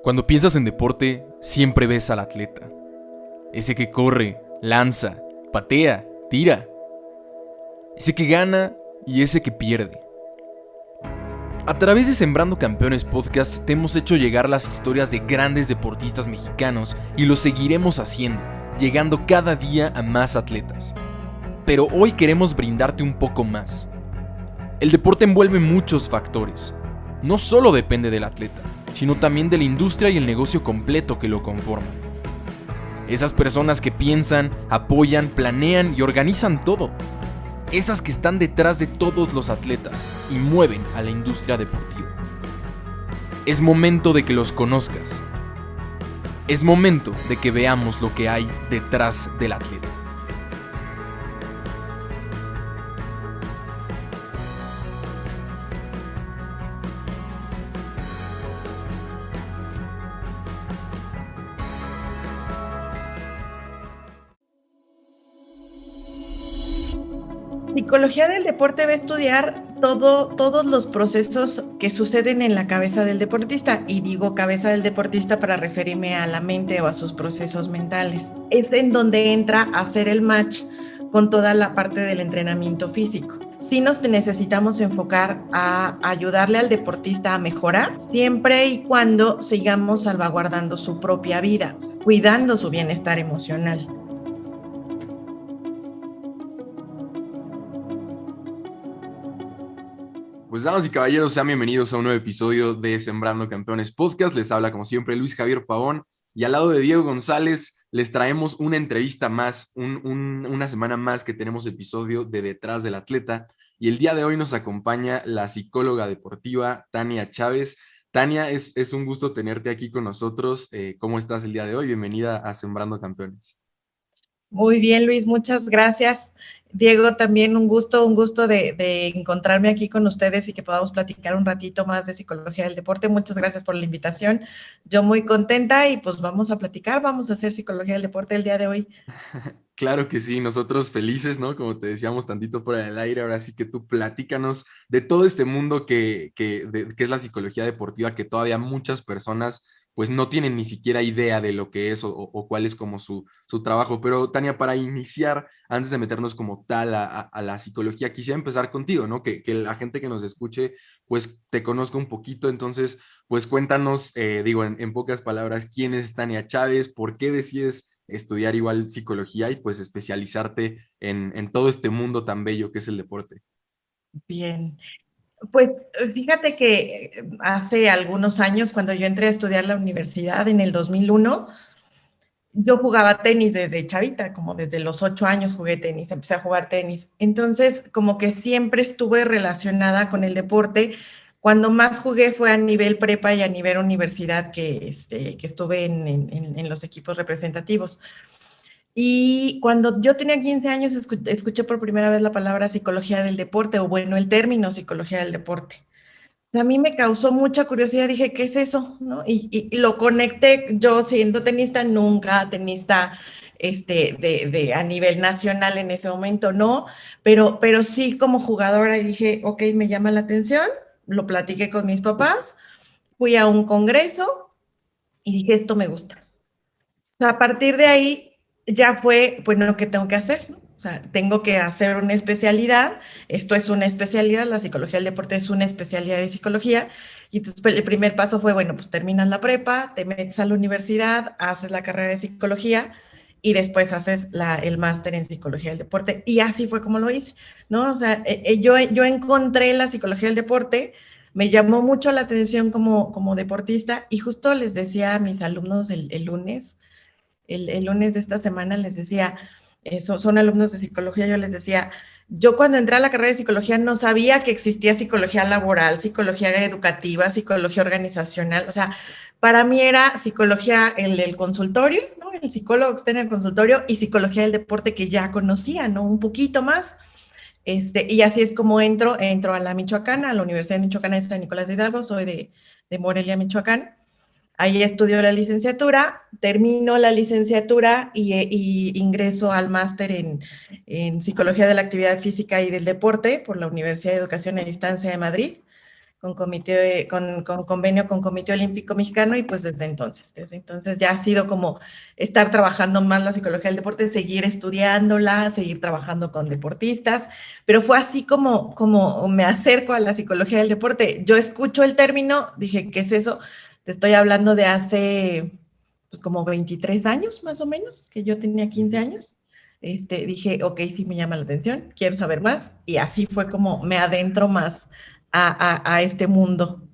Cuando piensas en deporte, siempre ves al atleta. Ese que corre, lanza, patea, tira. Ese que gana y ese que pierde. A través de Sembrando Campeones Podcast te hemos hecho llegar las historias de grandes deportistas mexicanos y lo seguiremos haciendo, llegando cada día a más atletas. Pero hoy queremos brindarte un poco más. El deporte envuelve muchos factores. No solo depende del atleta, sino también de la industria y el negocio completo que lo conforman. Esas personas que piensan, apoyan, planean y organizan todo. Esas que están detrás de todos los atletas y mueven a la industria deportiva. Es momento de que los conozcas. Es momento de que veamos lo que hay detrás del atleta. Psicología del deporte va a estudiar todos los procesos que suceden en la cabeza del deportista, y digo cabeza del deportista para referirme a la mente o a sus procesos mentales. Es en donde entra a hacer el match con toda la parte del entrenamiento físico. Sí nos necesitamos enfocar a ayudarle al deportista a mejorar, siempre y cuando sigamos salvaguardando su propia vida, cuidando su bienestar emocional. Pues damas y caballeros, sean bienvenidos a un nuevo episodio de Sembrando Campeones Podcast. Les habla como siempre Luis Javier Pavón y al lado de Diego González les traemos una entrevista más, una semana más que tenemos episodio de Detrás del Atleta, y el día de hoy nos acompaña la psicóloga deportiva Tania Chávez. Tania, es un gusto tenerte aquí con nosotros. ¿Cómo estás el día de hoy? Bienvenida a Sembrando Campeones. Muy bien, Luis, muchas gracias. Diego, también un gusto de encontrarme aquí con ustedes y que podamos platicar un ratito más de psicología del deporte. Muchas gracias por la invitación. Yo muy contenta y pues vamos a platicar, vamos a hacer psicología del deporte el día de hoy. Claro que sí, nosotros felices, ¿no? Como te decíamos tantito por el aire, ahora sí que tú platícanos de todo este mundo que es la psicología deportiva, que todavía muchas personas pues no tienen ni siquiera idea de lo que es o cuál es como su trabajo. Pero Tania, para iniciar, antes de meternos como tal a la psicología, quisiera empezar contigo, ¿no? Que la gente que nos escuche pues te conozca un poquito. Entonces pues cuéntanos, digo en pocas palabras, quién es Tania Chávez, por qué decides estudiar igual psicología y pues especializarte en todo este mundo tan bello que es el deporte. Bien, pues fíjate que hace algunos años, cuando yo entré a estudiar la universidad en el 2001, yo jugaba tenis desde chavita, como desde los 8 años jugué tenis, empecé a jugar tenis. Entonces, como que siempre estuve relacionada con el deporte. Cuando más jugué fue a nivel prepa y a nivel universidad, que estuve en los equipos representativos. Y cuando yo tenía 15 años, escuché por primera vez la palabra psicología del deporte, o bueno, el término psicología del deporte. O sea, a mí me causó mucha curiosidad, dije, ¿qué es eso? ¿No? Y lo conecté, yo siendo tenista, nunca tenista a nivel nacional en ese momento, no, pero sí como jugadora dije, ok, me llama la atención, lo platiqué con mis papás, fui a un congreso y dije, esto me gusta. O sea, a partir de ahí ya fue, bueno, ¿qué tengo que hacer? ¿No? O sea, tengo que hacer una especialidad, esto es una especialidad, la psicología del deporte es una especialidad de psicología, y entonces pues, el primer paso fue, bueno, pues terminas la prepa, te metes a la universidad, haces la carrera de psicología, y después haces el máster en psicología del deporte, y así fue como lo hice, ¿no? O sea, yo encontré la psicología del deporte, me llamó mucho la atención como deportista, y justo les decía a mis alumnos el lunes, el lunes de esta semana les decía, son alumnos de psicología, yo les decía, yo cuando entré a la carrera de psicología no sabía que existía psicología laboral, psicología educativa, psicología organizacional, o sea, para mí era psicología el consultorio, ¿no? El psicólogo que está en el consultorio, y psicología del deporte que ya conocía, ¿no? Un poquito más. Y así es como entro a la Michoacana, a la Universidad de Michoacán de San Nicolás de Hidalgo, soy de Morelia, Michoacán. Ahí estudio la licenciatura, termino la licenciatura y ingreso al máster en Psicología de la Actividad Física y del Deporte por la Universidad de Educación a Distancia de Madrid, con convenio con Comité Olímpico Mexicano, y pues desde entonces ya ha sido como estar trabajando más la psicología del deporte, seguir estudiándola, seguir trabajando con deportistas, pero fue así como me acerco a la psicología del deporte. Yo escucho el término, dije, ¿qué es eso? Te estoy hablando de hace pues como 23 años más o menos, que yo tenía 15 años. Dije, ok, sí me llama la atención, quiero saber más, y así fue como me adentro más a este mundo.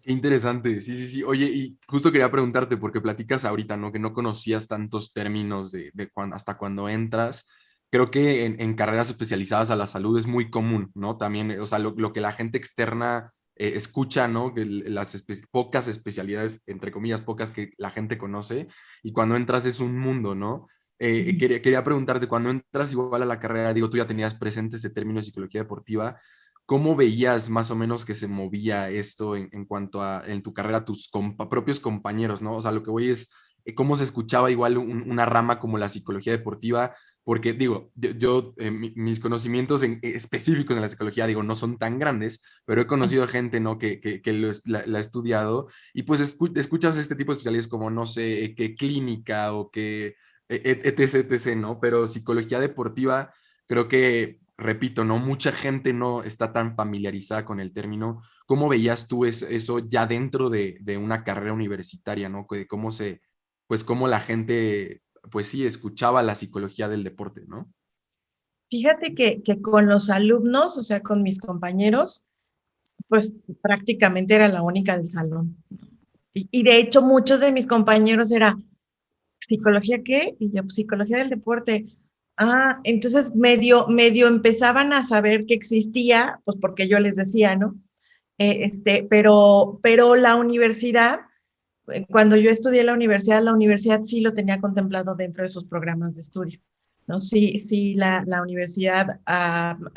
Qué interesante, sí, sí, sí. Oye, y justo quería preguntarte, porque platicas ahorita, ¿no? Que no conocías tantos términos hasta cuando entras. Creo que en carreras especializadas a la salud es muy común, ¿no? También, o sea, lo que la gente externa escucha, ¿no? Que pocas especialidades, entre comillas, pocas que la gente conoce, y cuando entras es un mundo, ¿no? Quería preguntarte, cuando entras igual a la carrera, digo, tú ya tenías presente ese término de psicología deportiva. ¿Cómo veías más o menos que se movía esto en cuanto a en tu carrera, tus propios compañeros, ¿no? O sea, lo que voy es cómo se escuchaba igual una rama como la psicología deportiva, porque digo, mis conocimientos específicos en la psicología, digo, no son tan grandes, pero he conocido gente, ¿no? Que la ha estudiado y pues escuchas este tipo de especialidades como, no sé, que clínica o que etc, etc, ¿no? Pero psicología deportiva, creo que repito, no mucha gente no está tan familiarizada con el término. ¿Cómo veías tú eso ya dentro de una carrera universitaria, ¿no? De cómo pues cómo la gente, pues sí, escuchaba la psicología del deporte, ¿no? Fíjate que con los alumnos, o sea, con mis compañeros, pues prácticamente era la única del salón. Y de hecho muchos de mis compañeros era, ¿psicología qué? Y yo, pues, psicología del deporte. Ah, entonces medio empezaban a saber que existía, pues porque yo les decía, ¿no? Pero la universidad, cuando yo estudié en la universidad sí lo tenía contemplado dentro de sus programas de estudio, ¿no? Sí, sí, la universidad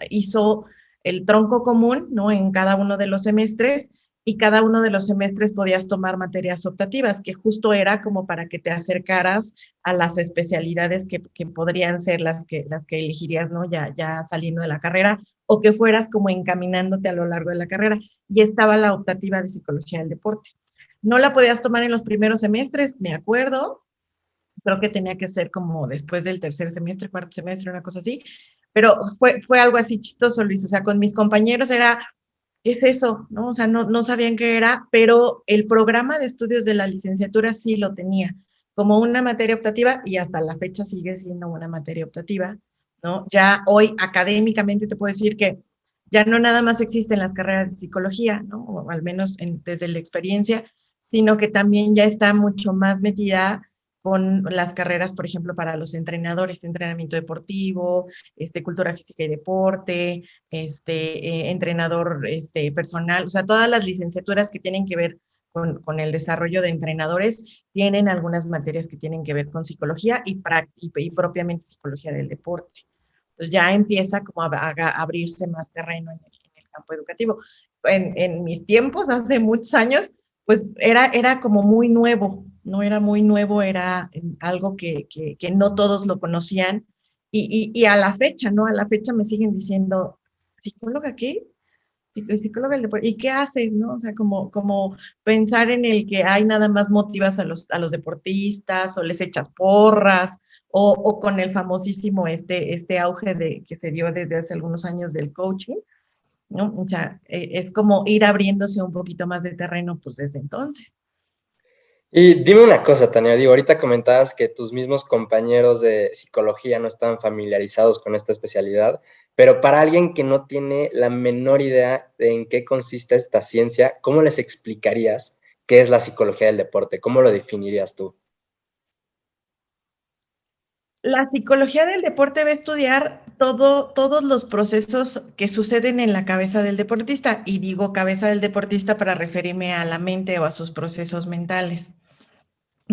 hizo el tronco común, ¿no? En cada uno de los semestres, y cada uno de los semestres podías tomar materias optativas, que justo era como para que te acercaras a las especialidades que podrían ser las que elegirías, ¿no? Ya saliendo de la carrera, o que fueras como encaminándote a lo largo de la carrera. Y estaba la optativa de psicología del deporte. No la podías tomar en los primeros semestres, me acuerdo. Creo que tenía que ser como después del tercer semestre, cuarto semestre, una cosa así. Pero fue algo así chistoso, Luis. O sea, con mis compañeros era, ¿qué es eso? ¿No? O sea, no sabían qué era, pero el programa de estudios de la licenciatura sí lo tenía como una materia optativa, y hasta la fecha sigue siendo una materia optativa, ¿no? Ya hoy académicamente te puedo decir que ya no nada más existen las carreras de psicología, ¿no? O al menos desde la experiencia, sino que también ya está mucho más metida con las carreras, por ejemplo, para los entrenadores, entrenamiento deportivo, cultura física y deporte, entrenador personal, o sea, todas las licenciaturas que tienen que ver con el desarrollo de entrenadores tienen algunas materias que tienen que ver con psicología y propiamente psicología del deporte. Entonces ya empieza como a abrirse más terreno en el campo educativo. En mis tiempos, hace muchos años, pues era como muy nuevo, no era muy nuevo, era algo que no todos lo conocían, y a la fecha, ¿no? A la fecha me siguen diciendo, ¿psicóloga qué? Psicóloga del deporte. ¿Y qué haces, no? O sea, como pensar en el que hay nada más motivas a los deportistas, o les echas porras, o con el famosísimo auge que se dio desde hace algunos años del coaching, ¿no? O sea, es como ir abriéndose un poquito más de terreno, pues desde entonces. Y dime una cosa, Tania, digo, ahorita comentabas que tus mismos compañeros de psicología no estaban familiarizados con esta especialidad, pero para alguien que no tiene la menor idea de en qué consiste esta ciencia, ¿cómo les explicarías qué es la psicología del deporte? ¿Cómo lo definirías tú? La psicología del deporte va a estudiar todos los procesos que suceden en la cabeza del deportista, y digo cabeza del deportista para referirme a la mente o a sus procesos mentales.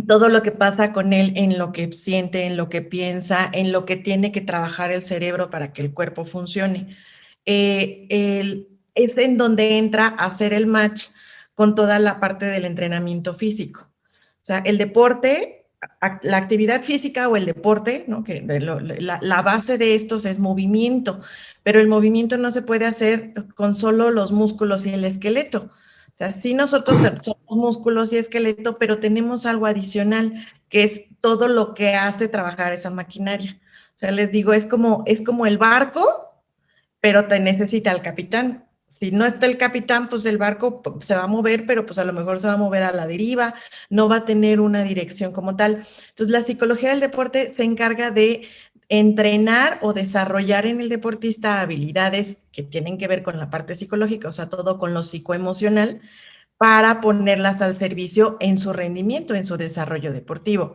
Todo lo que pasa con él, en lo que siente, en lo que piensa, en lo que tiene que trabajar el cerebro para que el cuerpo funcione. Es en donde entra a hacer el match con toda la parte del entrenamiento físico. O sea, el deporte la actividad física o el deporte, ¿no? Que la base de estos es movimiento, pero el movimiento no se puede hacer con solo los músculos y el esqueleto. O sea, sí nosotros somos músculos y esqueleto, pero tenemos algo adicional, que es todo lo que hace trabajar esa maquinaria. O sea, les digo, es como el barco, pero te necesita el capitán. Si no está el capitán, pues el barco se va a mover, pero pues a lo mejor se va a mover a la deriva, no va a tener una dirección como tal. Entonces, la psicología del deporte se encarga de entrenar o desarrollar en el deportista habilidades que tienen que ver con la parte psicológica, o sea, todo con lo psicoemocional, para ponerlas al servicio en su rendimiento, en su desarrollo deportivo.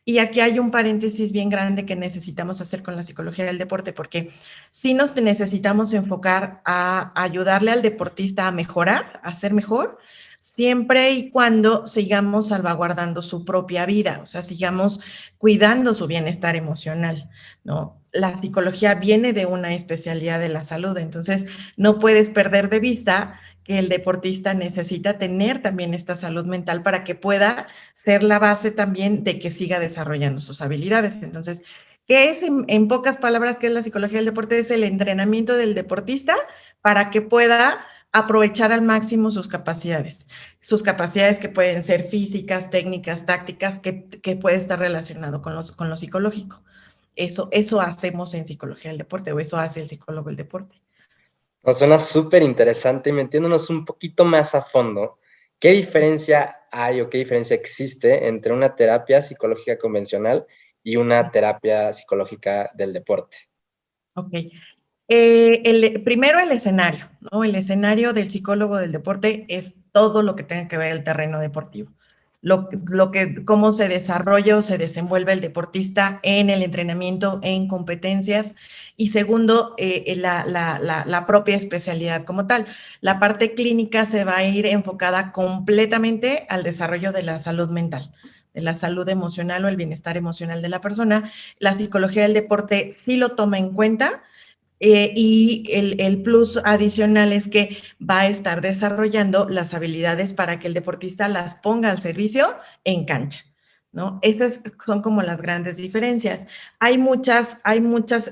Y aquí hay un paréntesis bien grande que necesitamos hacer con la psicología del deporte, porque sí nos necesitamos enfocar a ayudarle al deportista a mejorar, a ser mejor, siempre y cuando sigamos salvaguardando su propia vida, o sea, sigamos cuidando su bienestar emocional, ¿no? La psicología viene de una especialidad de la salud, entonces no puedes perder de vista que el deportista necesita tener también esta salud mental para que pueda ser la base también de que siga desarrollando sus habilidades. Entonces, ¿qué es en pocas palabras, qué es la psicología del deporte? Es el entrenamiento del deportista para que pueda aprovechar al máximo sus capacidades que pueden ser físicas, técnicas, tácticas, que puede estar relacionado con lo psicológico. Eso hacemos en psicología del deporte, o eso hace el psicólogo del deporte. Nos suena súper interesante y metiéndonos un poquito más a fondo, ¿qué diferencia hay o qué diferencia existe entre una terapia psicológica convencional y una terapia psicológica del deporte? Ok. Primero el escenario, ¿no? El escenario del psicólogo del deporte es todo lo que tenga que ver el terreno deportivo. Cómo se desarrolla o se desenvuelve el deportista en el entrenamiento, en competencias. Y segundo, la propia especialidad como tal. La parte clínica se va a ir enfocada completamente al desarrollo de la salud mental, de la salud emocional o el bienestar emocional de la persona. La psicología del deporte sí lo toma en cuenta, y el plus adicional es que va a estar desarrollando las habilidades para que el deportista las ponga al servicio en cancha, ¿no? Esas son como las grandes diferencias. Hay muchas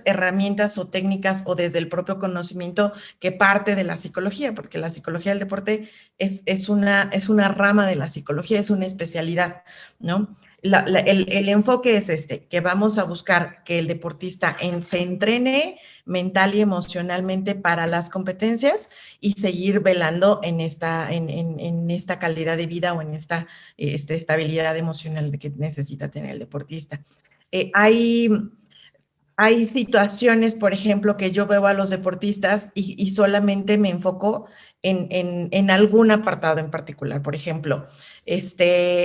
herramientas o técnicas o desde el propio conocimiento que parte de la psicología, porque la psicología del deporte es una rama de la psicología, es una especialidad, ¿no? El enfoque es que vamos a buscar que el deportista se entrene mental y emocionalmente para las competencias y seguir velando en esta calidad de vida o en esta estabilidad emocional que necesita tener el deportista. Hay situaciones, por ejemplo, que yo veo a los deportistas y solamente me enfoco en algún apartado en particular. Por ejemplo,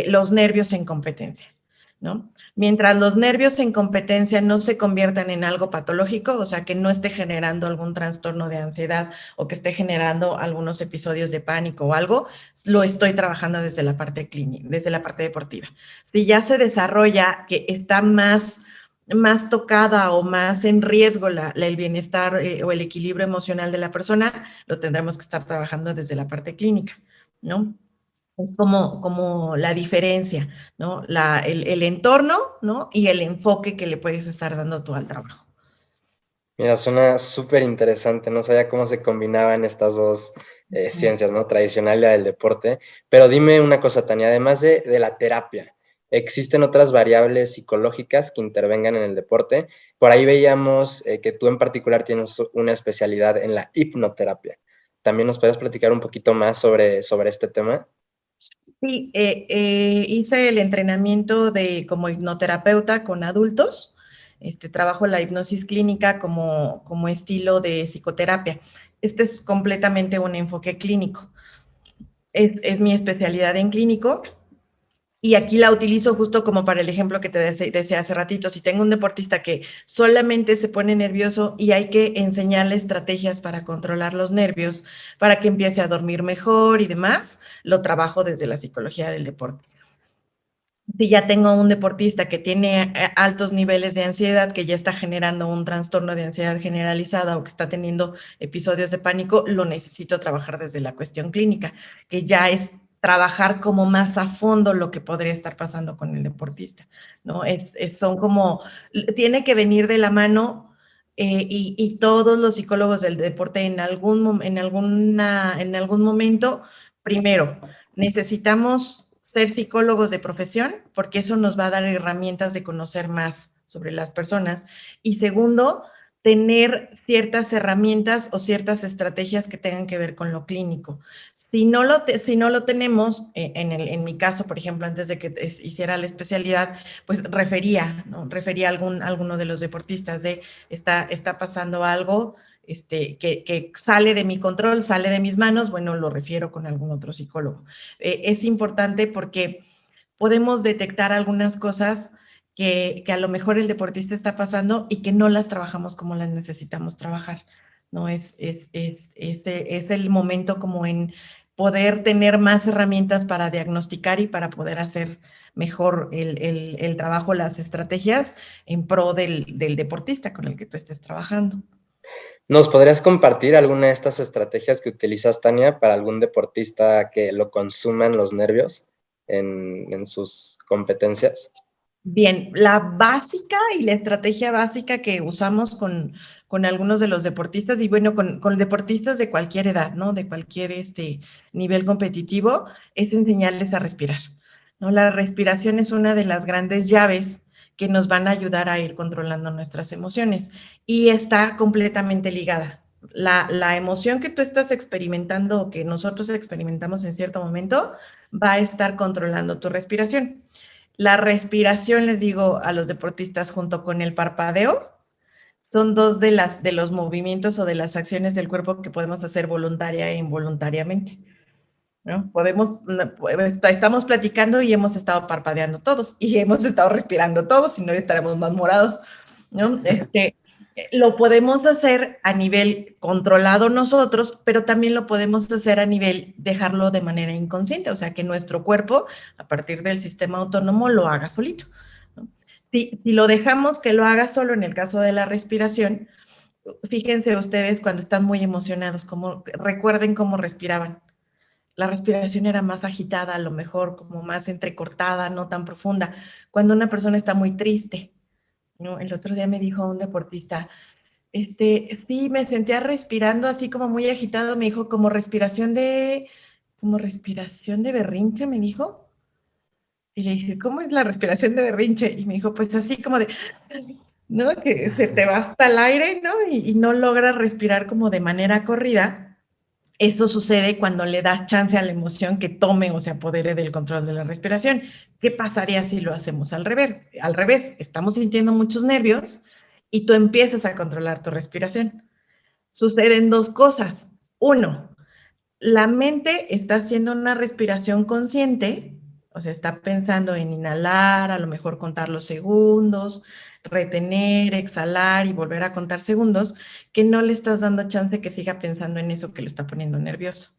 los nervios en competencia, ¿no? Mientras los nervios en competencia no se conviertan en algo patológico, o sea, que no esté generando algún trastorno de ansiedad o que esté generando algunos episodios de pánico o algo, lo estoy trabajando desde la parte clínica, desde la parte deportiva. Si ya se desarrolla que está más tocada o más en riesgo el bienestar o el equilibrio emocional de la persona, lo tendremos que estar trabajando desde la parte clínica, ¿no? Es como la diferencia, ¿no? El entorno, ¿no? Y el enfoque que le puedes estar dando tú al trabajo. Mira, suena súper interesante, no sabía cómo se combinaban estas dos ciencias, ¿no? Tradicional y la del deporte. Pero dime una cosa, Tania, además de la terapia, ¿existen otras variables psicológicas que intervengan en el deporte? Por ahí veíamos que tú en particular tienes una especialidad en la hipnoterapia. ¿También nos puedes platicar un poquito más sobre este tema? Sí, hice el entrenamiento como hipnoterapeuta con adultos. Trabajo la hipnosis clínica como estilo de psicoterapia. Este es completamente un enfoque clínico. Es mi especialidad en clínico. Y aquí la utilizo justo como para el ejemplo que te decía hace ratito. Si tengo un deportista que solamente se pone nervioso y hay que enseñarle estrategias para controlar los nervios, para que empiece a dormir mejor y demás, lo trabajo desde la psicología del deporte. Si ya tengo un deportista que tiene altos niveles de ansiedad, que ya está generando un trastorno de ansiedad generalizada o que está teniendo episodios de pánico, lo necesito trabajar desde la cuestión clínica, que ya es trabajar como más a fondo lo que podría estar pasando con el deportista, ¿no? Son como, tiene que venir de la mano y todos los psicólogos del deporte en algún momento, primero, necesitamos ser psicólogos de profesión porque eso nos va a dar herramientas de conocer más sobre las personas. Y segundo, tener ciertas herramientas o ciertas estrategias que tengan que ver con lo clínico. Si no lo tenemos, en mi caso, por ejemplo, antes de que hiciera la especialidad, pues refería, ¿no? Refería a alguno de los deportistas de está pasando algo que sale de mi control, sale de mis manos, bueno, lo refiero con algún otro psicólogo. Es importante porque podemos detectar algunas cosas que a lo mejor el deportista está pasando y que no las trabajamos como las necesitamos trabajar, ¿no? Es el momento como en poder tener más herramientas para diagnosticar y para poder hacer mejor el trabajo, las estrategias en pro del deportista con el que tú estés trabajando. ¿Nos podrías compartir alguna de estas estrategias que utilizas, Tania, para algún deportista que lo consuman los nervios en sus competencias? Bien, la básica y la estrategia básica que usamos con algunos de los deportistas y bueno, con deportistas de cualquier edad, ¿no? De cualquier nivel competitivo, es enseñarles a respirar, ¿no? La respiración es una de las grandes llaves que nos van a ayudar a ir controlando nuestras emociones y está completamente ligada. La emoción que tú estás experimentando o que nosotros experimentamos en cierto momento va a estar controlando tu respiración. La respiración, les digo a los deportistas, junto con el parpadeo, son dos de los movimientos o de las acciones del cuerpo que podemos hacer voluntaria e involuntariamente, ¿no? Estamos platicando y hemos estado parpadeando todos y hemos estado respirando todos, y no estaremos más morados, ¿no? Lo podemos hacer a nivel controlado nosotros, pero también lo podemos hacer a nivel dejarlo de manera inconsciente, o sea, que nuestro cuerpo, a partir del sistema autónomo, lo haga solito, ¿no? Si lo dejamos que lo haga solo en el caso de la respiración, fíjense ustedes cuando están muy emocionados, recuerden cómo respiraban. La respiración era más agitada, a lo mejor como más entrecortada, no tan profunda. Cuando una persona está muy triste, ¿no? El otro día me dijo un deportista, sí, me sentía respirando así como muy agitado, me dijo como respiración de berrinche, me dijo. Y le dije, ¿cómo es la respiración de berrinche? Y me dijo, pues así como de, ¿no? Que se te va hasta el aire, ¿no? Y no logras respirar como de manera corrida. Eso sucede cuando le das chance a la emoción que tome o se apodere del control de la respiración. ¿Qué pasaría si lo hacemos al revés? Al revés, estamos sintiendo muchos nervios y tú empiezas a controlar tu respiración. Suceden dos cosas. Uno, la mente está haciendo una respiración consciente, o sea, está pensando en inhalar, a lo mejor contar los segundos, retener, exhalar y volver a contar segundos, que no le estás dando chance que siga pensando en eso que lo está poniendo nervioso.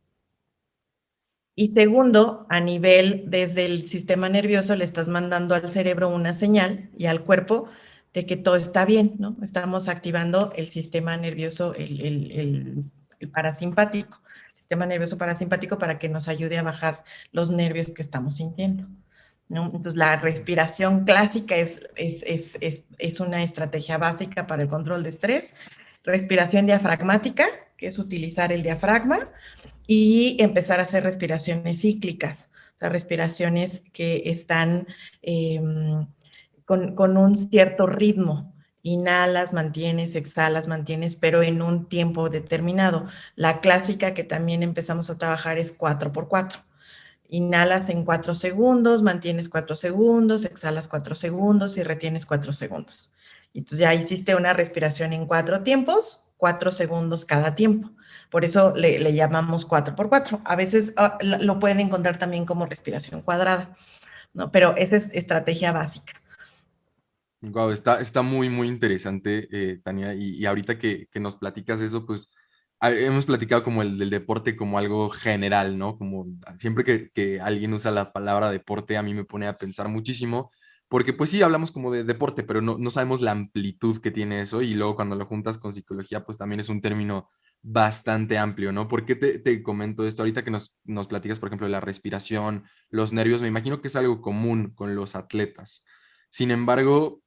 Y segundo, a nivel desde el sistema nervioso le estás mandando al cerebro una señal y al cuerpo de que todo está bien, ¿no? Estamos activando el sistema nervioso, el parasimpático, sistema nervioso parasimpático para que nos ayude a bajar los nervios que estamos sintiendo, ¿no? Entonces, la respiración clásica es una estrategia básica para el control de estrés. Respiración diafragmática, que es utilizar el diafragma, y empezar a hacer respiraciones cíclicas, o sea, respiraciones que están con un cierto ritmo. Inhalas, mantienes, exhalas, mantienes, pero en un tiempo determinado. La clásica que también empezamos a trabajar es 4x4. Inhalas en 4 segundos, mantienes 4 segundos, exhalas 4 segundos y retienes 4 segundos. Entonces ya hiciste una respiración en 4 tiempos, 4 segundos cada tiempo. Por eso le llamamos 4x4. A veces lo pueden encontrar también como respiración cuadrada, ¿no? Pero esa es estrategia básica. Wow, está muy, muy interesante, Tania. Y ahorita que nos platicas eso, pues hemos platicado como el del deporte como algo general, ¿no? Como siempre que alguien usa la palabra deporte, a mí me pone a pensar muchísimo, porque pues sí, hablamos como de deporte, pero no sabemos la amplitud que tiene eso. Y luego cuando lo juntas con psicología, pues también es un término bastante amplio, ¿no? ¿Por qué te comento esto? Ahorita que nos platicas, por ejemplo, de la respiración, los nervios, me imagino que es algo común con los atletas. Sin embargo,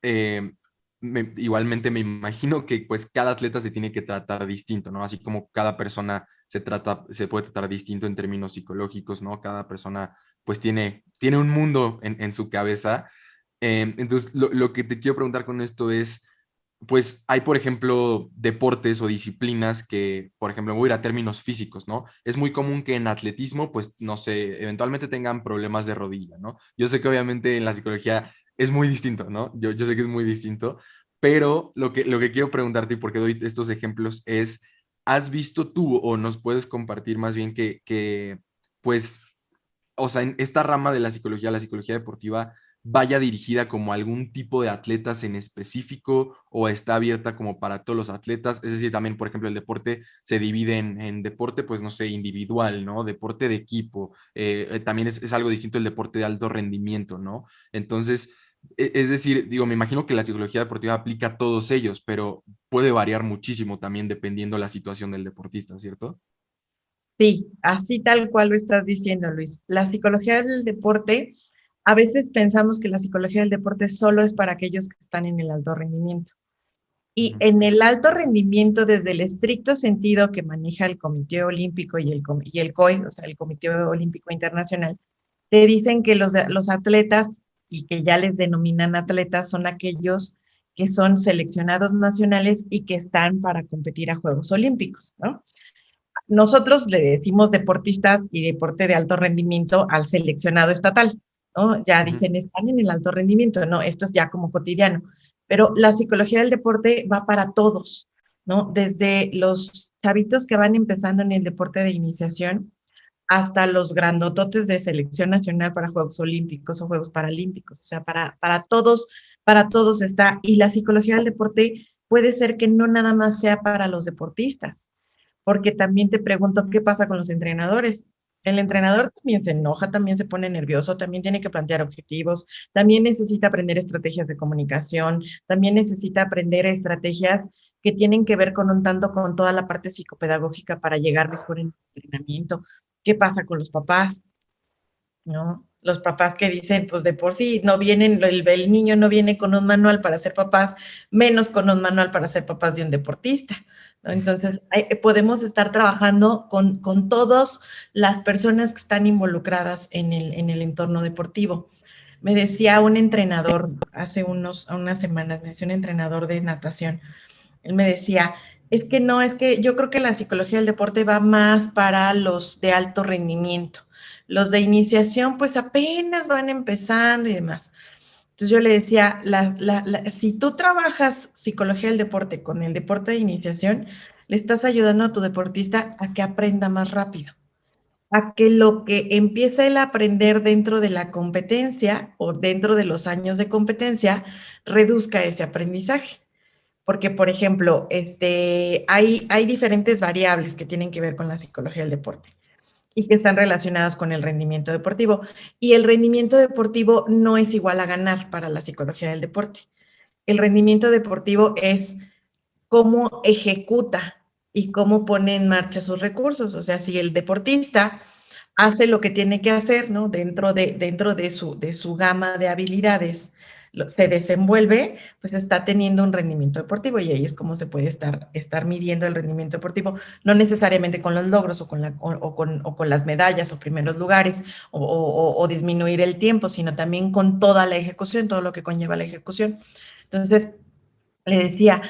igualmente me imagino que pues cada atleta se tiene que tratar distinto, ¿no? Así como cada persona se puede tratar distinto en términos psicológicos, ¿no? Cada persona pues tiene un mundo en su cabeza. Entonces, lo que te quiero preguntar con esto es, pues hay, por ejemplo, deportes o disciplinas que, por ejemplo, voy a ir a términos físicos, ¿no? Es muy común que en atletismo, pues, no sé, eventualmente tengan problemas de rodilla, ¿no? Yo sé que obviamente en la psicología es muy distinto, ¿no? Yo sé que es muy distinto, pero lo que quiero preguntarte y por qué doy estos ejemplos es, ¿has visto tú o nos puedes compartir más bien pues, o sea, en esta rama de la psicología deportiva, vaya dirigida como a algún tipo de atletas en específico o está abierta como para todos los atletas? Es decir, también, por ejemplo, el deporte se divide en deporte, pues no sé, individual, ¿no? Deporte de equipo. También es algo distinto el deporte de alto rendimiento, ¿no? Entonces, es decir, digo, me imagino que la psicología deportiva aplica a todos ellos, pero puede variar muchísimo también dependiendo la situación del deportista, ¿cierto? Sí, así tal cual lo estás diciendo, Luis. La psicología del deporte, a veces pensamos que la psicología del deporte solo es para aquellos que están en el alto rendimiento. Y Ujú, en el alto rendimiento, desde el estricto sentido que maneja el Comité Olímpico y el COI, o sea, el Comité Olímpico Internacional, te dicen que los atletas, y que ya les denominan atletas, son aquellos que son seleccionados nacionales y que están para competir a Juegos Olímpicos, ¿no? Nosotros le decimos deportistas y deporte de alto rendimiento al seleccionado estatal, ¿no? Ya ujú. dicen, están en el alto rendimiento, no, esto es ya como cotidiano, pero la psicología del deporte va para todos, ¿no? Desde los chavitos que van empezando en el deporte de iniciación hasta los grandototes de selección nacional para Juegos Olímpicos o Juegos Paralímpicos, o sea, para todos está, y la psicología del deporte puede ser que no nada más sea para los deportistas, porque también te pregunto qué pasa con los entrenadores. El entrenador también se enoja, también se pone nervioso, también tiene que plantear objetivos, también necesita aprender estrategias de comunicación, también necesita aprender estrategias que tienen que ver con un tanto con toda la parte psicopedagógica para llegar mejor en el entrenamiento. ¿Qué pasa con los papás? ¿No? Los papás que dicen, pues de por sí no vienen, el niño no viene con un manual para ser papás, menos con un manual para ser papás de un deportista, ¿no? Entonces, podemos estar trabajando con todas las personas que están involucradas en el entorno deportivo. Me decía un entrenador hace unas semanas, me decía un entrenador de natación, él me decía, es que no, es que yo creo que la psicología del deporte va más para los de alto rendimiento. Los de iniciación, pues apenas van empezando y demás. Entonces yo le decía, si tú trabajas psicología del deporte con el deporte de iniciación, le estás ayudando a tu deportista a que aprenda más rápido, a que lo que empieza él a aprender dentro de la competencia o dentro de los años de competencia, reduzca ese aprendizaje. Porque, por ejemplo, hay diferentes variables que tienen que ver con la psicología del deporte y que están relacionadas con el rendimiento deportivo. Y el rendimiento deportivo no es igual a ganar para la psicología del deporte. El rendimiento deportivo es cómo ejecuta y cómo pone en marcha sus recursos. O sea, si el deportista hace lo que tiene que hacer, ¿no? Dentro de su gama de habilidades, se desenvuelve, pues está teniendo un rendimiento deportivo y ahí es como se puede estar midiendo el rendimiento deportivo, no necesariamente con los logros o con las medallas o primeros lugares o disminuir el tiempo, sino también con toda la ejecución, todo lo que conlleva la ejecución. Entonces, le decía,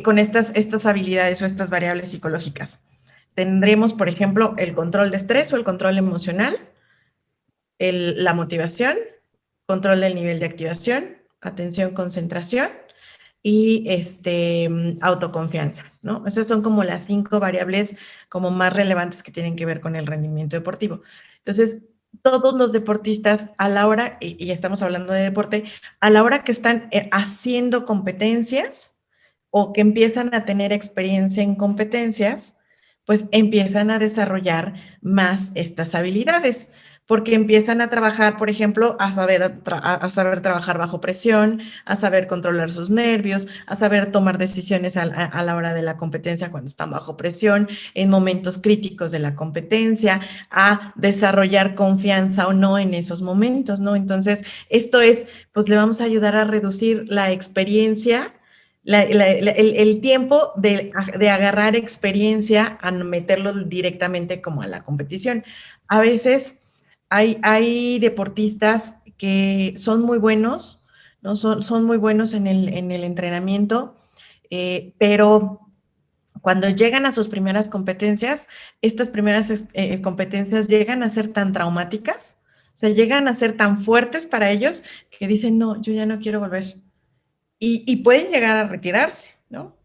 con estas habilidades o estas variables psicológicas. Tendremos, por ejemplo, el control de estrés o el control emocional, la motivación, control del nivel de activación, atención, concentración y autoconfianza, ¿no? Esas son como las 5 variables como más relevantes que tienen que ver con el rendimiento deportivo. Entonces, todos los deportistas a la hora, y estamos hablando de deporte, a la hora que están haciendo competencias o que empiezan a tener experiencia en competencias, pues empiezan a desarrollar más estas habilidades. porque empiezan a trabajar, por ejemplo, a saber trabajar bajo presión, a saber controlar sus nervios, a saber tomar decisiones a la hora de la competencia cuando están bajo presión, en momentos críticos de la competencia, a desarrollar confianza o no en esos momentos, ¿no? Entonces, esto es, pues le vamos a ayudar a reducir la experiencia, el tiempo de agarrar experiencia a meterlo directamente como a la competición. A veces hay deportistas que son muy buenos, ¿no? Son muy buenos en el entrenamiento, pero cuando llegan a sus primeras competencias, estas primeras competencias llegan a ser tan traumáticas, o sea, llegan a ser tan fuertes para ellos que dicen, no, yo ya no quiero volver. Y pueden llegar a retirarse, ¿no?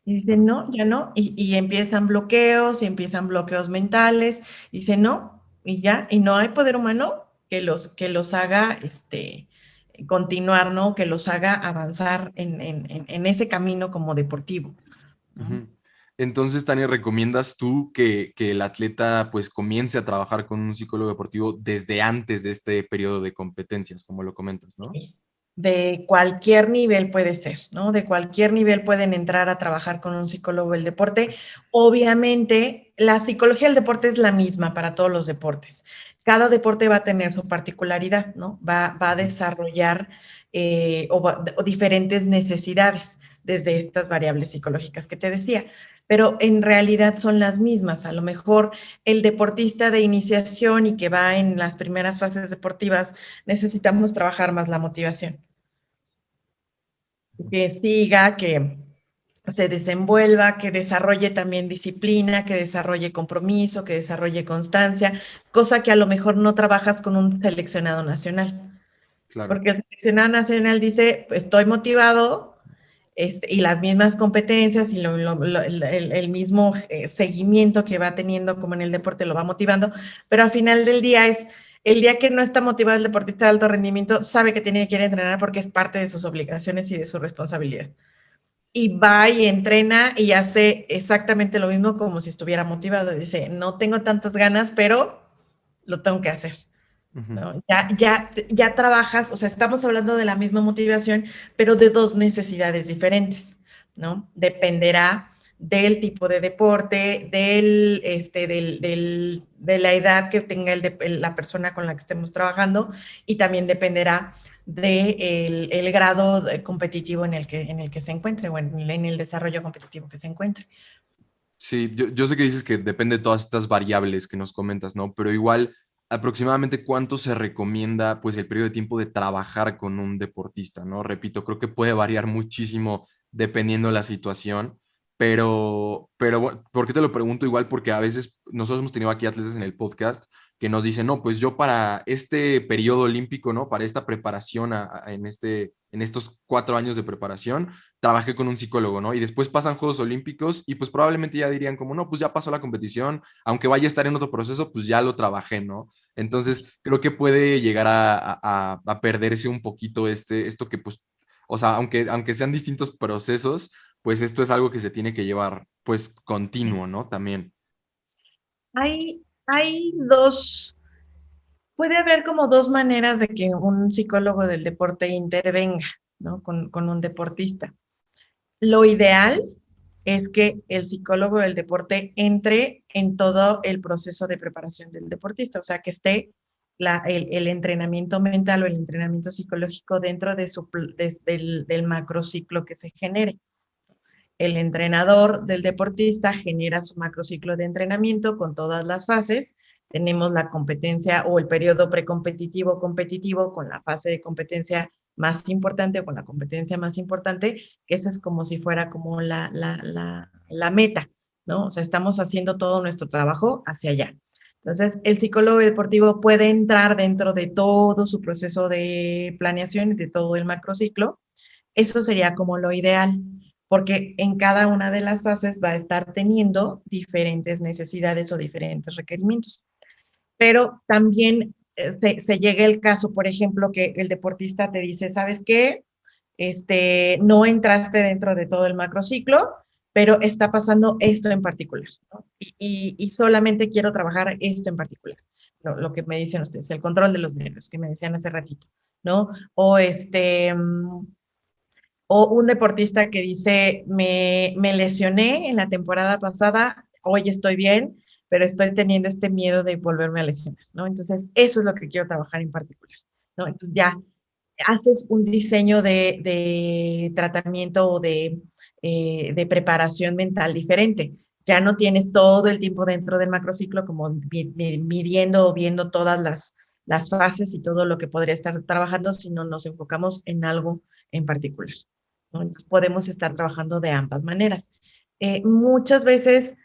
Y dicen, no, ya no, y empiezan bloqueos, y empiezan bloqueos mentales, y dicen, no, y ya, y no hay poder humano que los haga continuar, ¿no? Que los haga avanzar en ese camino como deportivo, ¿no? Ujú. Entonces, Tania, ¿recomiendas tú que el atleta pues comience a trabajar con un psicólogo deportivo desde antes de este periodo de competencias, como lo comentas, ¿no? De cualquier nivel puede ser, ¿no? De cualquier nivel pueden entrar a trabajar con un psicólogo del deporte. Obviamente, la psicología del deporte es la misma para todos los deportes. Cada deporte va a tener su particularidad, ¿no? Va a desarrollar o diferentes necesidades desde estas variables psicológicas que te decía, pero en realidad son las mismas. A lo mejor el deportista de iniciación y que va en las primeras fases deportivas, necesitamos trabajar más la motivación, que siga, que se desenvuelva, que desarrolle también disciplina, que desarrolle compromiso, que desarrolle constancia, cosa que a lo mejor no trabajas con un seleccionado nacional, Claro. porque el seleccionado nacional dice, pues, estoy motivado, y las mismas competencias y el mismo seguimiento que va teniendo como en el deporte lo va motivando, pero al final del día es el día que no está motivado el deportista de alto rendimiento, sabe que tiene que ir a entrenar porque es parte de sus obligaciones y de su responsabilidad. Y va y entrena y hace exactamente lo mismo como si estuviera motivado. Dice, no tengo tantas ganas, pero lo tengo que hacer. Ujú. ¿No? Ya trabajas, o sea, estamos hablando de la misma motivación, pero de dos necesidades diferentes, ¿no? Dependerá del tipo de deporte, de la edad que tenga la persona con la que estemos trabajando, y también dependerá del grado competitivo en el que se encuentre, o en el desarrollo competitivo que se encuentre. Sí, yo sé que dices que depende de todas estas variables que nos comentas, ¿no? Pero igual, aproximadamente cuánto se recomienda, pues, el periodo de tiempo de trabajar con un deportista, ¿no? Repito, creo que puede variar muchísimo dependiendo de la situación, pero bueno, ¿por qué te lo pregunto? Igual porque a veces nosotros hemos tenido aquí atletas en el podcast que nos dicen, no, pues yo para este periodo olímpico, ¿no? Para esta preparación en estos 4 años de preparación, trabajé con un psicólogo, ¿no? Y después pasan Juegos Olímpicos y pues probablemente ya dirían como, no, pues ya pasó la competición, aunque vaya a estar en otro proceso, pues ya lo trabajé, ¿no? Entonces, creo que puede llegar a perderse un poquito esto que pues, o sea, aunque sean distintos procesos, pues esto es algo que se tiene que llevar pues continuo, ¿no? También. Puede haber como dos maneras de que un psicólogo del deporte intervenga, ¿no? Con un deportista. Lo ideal es que el psicólogo del deporte entre en todo el proceso de preparación del deportista, o sea, que esté el entrenamiento mental o el entrenamiento psicológico dentro del macrociclo que se genere. El entrenador del deportista genera su macrociclo de entrenamiento con todas las fases. Tenemos la competencia o el periodo precompetitivo competitivo con la fase de competencia más importante o con la competencia más importante, que esa es como si fuera como la meta, ¿no? O sea, estamos haciendo todo nuestro trabajo hacia allá. Entonces, el psicólogo deportivo puede entrar dentro de todo su proceso de planeación, de todo el macrociclo. Eso sería como lo ideal, porque en cada una de las fases va a estar teniendo diferentes necesidades o diferentes requerimientos. Pero también se llega el caso, por ejemplo, que el deportista te dice, ¿sabes qué? No entraste dentro de todo el macrociclo, pero está pasando esto en particular, ¿no? Y solamente quiero trabajar esto en particular. lo que me dicen ustedes, el control de los nervios, que me decían hace ratito, ¿no? O un deportista que dice, me lesioné en la temporada pasada, hoy estoy bien, pero estoy teniendo este miedo de volverme a lesionar, ¿no? Entonces, eso es lo que quiero trabajar en particular, ¿no? Entonces, ya haces un diseño de tratamiento o de preparación mental diferente. Ya no tienes todo el tiempo dentro del macrociclo como midiendo o viendo todas las fases y todo lo que podría estar trabajando, sino nos enfocamos en algo en particular, ¿no? Entonces podemos estar trabajando de ambas maneras. Muchas veces,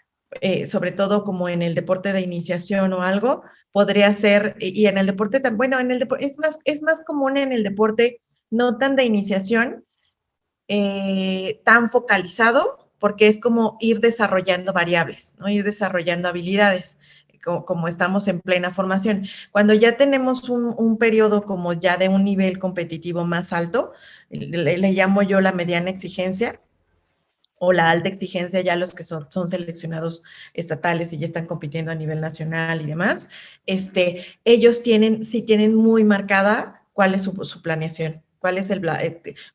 sobre todo como en el deporte de iniciación o algo, podría ser, y en el deporte, bueno, en el deporte, es más común en el deporte no tan de iniciación, tan focalizado, porque es como ir desarrollando variables, ¿no? Ir desarrollando habilidades, como estamos en plena formación. Cuando ya tenemos un periodo como ya de un nivel competitivo más alto, le llamo yo la mediana exigencia, o la alta exigencia, ya los que son seleccionados estatales y ya están compitiendo a nivel nacional y demás, ellos sí tienen muy marcada cuál es su planeación, cuál es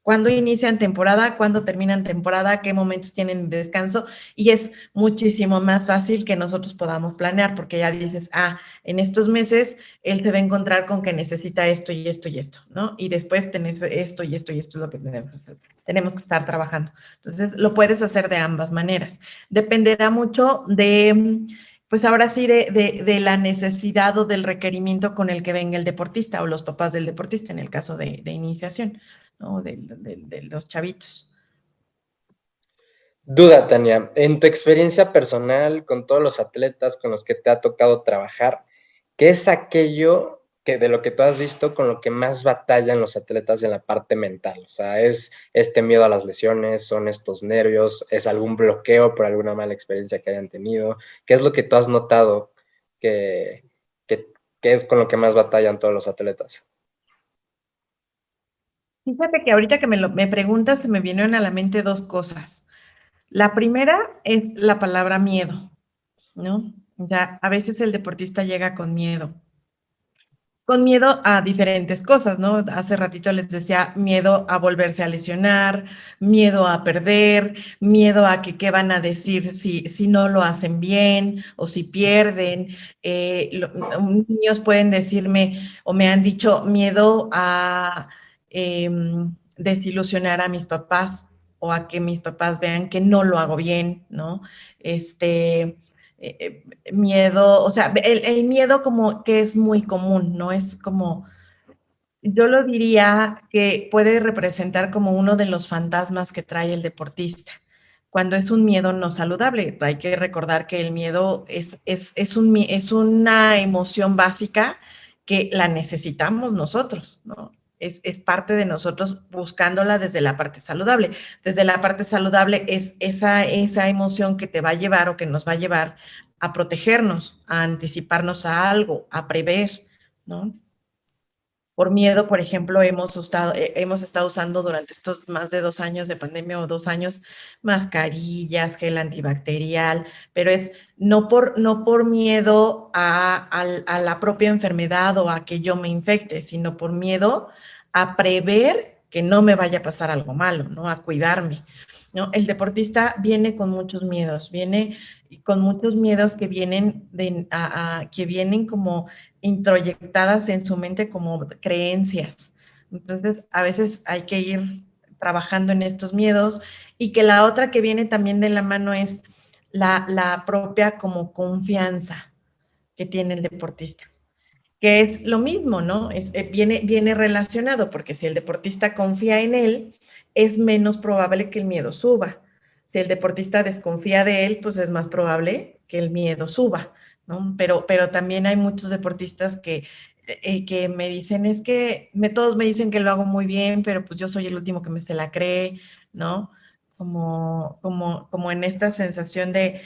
cuándo inician temporada, cuándo terminan temporada, qué momentos tienen de descanso, y es muchísimo más fácil que nosotros podamos planear, porque ya dices, en estos meses él se va a encontrar con que necesita esto y esto y esto, ¿no? Y después tenés esto y esto y esto es lo que tenemos que estar trabajando. Entonces, lo puedes hacer de ambas maneras. Dependerá mucho pues ahora sí, de la necesidad o del requerimiento con el que venga el deportista o los papás del deportista, en el caso de iniciación, ¿no? De los chavitos. Duda, Tania, en tu experiencia personal con todos los atletas con los que te ha tocado trabajar, ¿qué es aquello que de lo que tú has visto con lo que más batallan los atletas en la parte mental? O sea, ¿es este miedo a las lesiones? ¿Son estos nervios? ¿Es algún bloqueo por alguna mala experiencia que hayan tenido? ¿Qué es lo que tú has notado que, que, que es con lo que más batallan todos los atletas? Fíjate que ahorita que me preguntas, se me vinieron a la mente dos cosas. La primera es la palabra miedo, ¿no? Ya, a veces el deportista llega con miedo a diferentes cosas, ¿no? Hace ratito les decía miedo a volverse a lesionar, miedo a perder, miedo a que qué van a decir si no lo hacen bien o si pierden. Niños pueden decirme o me han dicho miedo a desilusionar a mis papás o a que mis papás vean que no lo hago bien, ¿no? Miedo, o sea, el miedo como que es muy común, ¿no? Es como, yo lo diría que puede representar como uno de los fantasmas que trae el deportista, cuando es un miedo no saludable. Hay que recordar que el miedo es una emoción básica que la necesitamos nosotros, ¿no? Es parte de nosotros buscándola desde la parte saludable. Desde la parte saludable es esa emoción que te va a llevar o que nos va a llevar a protegernos, a anticiparnos a algo, a prever, ¿no? Por miedo, por ejemplo, hemos estado usando durante estos más de 2 años de pandemia o 2 años mascarillas, gel antibacterial, pero es no por miedo a la propia enfermedad o a que yo me infecte, sino por miedo a prever que no me vaya a pasar algo malo, ¿no? A cuidarme, ¿no? El deportista viene con muchos miedos, viene con muchos miedos que vienen como introyectadas en su mente como creencias. Entonces, a veces hay que ir trabajando en estos miedos y que la otra que viene también de la mano es la propia como confianza que tiene el deportista, que es lo mismo, ¿no? Viene relacionado, porque si el deportista confía en él, es menos probable que el miedo suba. Si el deportista desconfía de él, pues es más probable que el miedo suba, ¿no? Pero también hay muchos deportistas que me dicen, todos me dicen que lo hago muy bien, pero pues yo soy el último que me se la cree, ¿no? Como en esta sensación de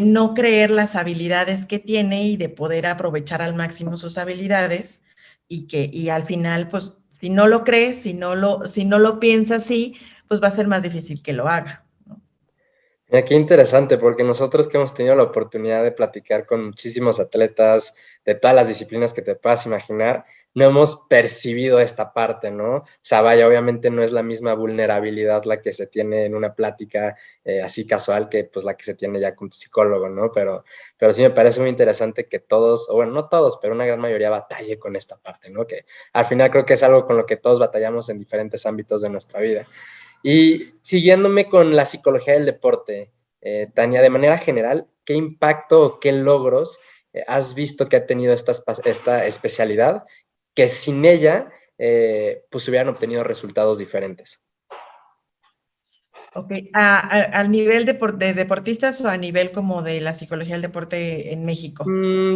no creer las habilidades que tiene y de poder aprovechar al máximo sus habilidades y al final, pues, si no lo crees, si no lo piensa así, pues va a ser más difícil que lo haga, ¿no? Mira, qué interesante, porque nosotros que hemos tenido la oportunidad de platicar con muchísimos atletas de todas las disciplinas que te puedas imaginar, no hemos percibido esta parte, ¿no? O sea, vaya, obviamente no es la misma vulnerabilidad la que se tiene en una plática así casual que pues la que se tiene ya con tu psicólogo, ¿no? Pero sí me parece muy interesante que todos, o bueno, no todos, pero una gran mayoría batalle con esta parte, ¿no? Que al final creo que es algo con lo que todos batallamos en diferentes ámbitos de nuestra vida. Y siguiéndome con la psicología del deporte, Tania, de manera general, ¿qué impacto o qué logros has visto que ha tenido esta especialidad que sin ella pues hubieran obtenido resultados diferentes? Ok, ¿al nivel de deportistas o a nivel como de la psicología del deporte en México?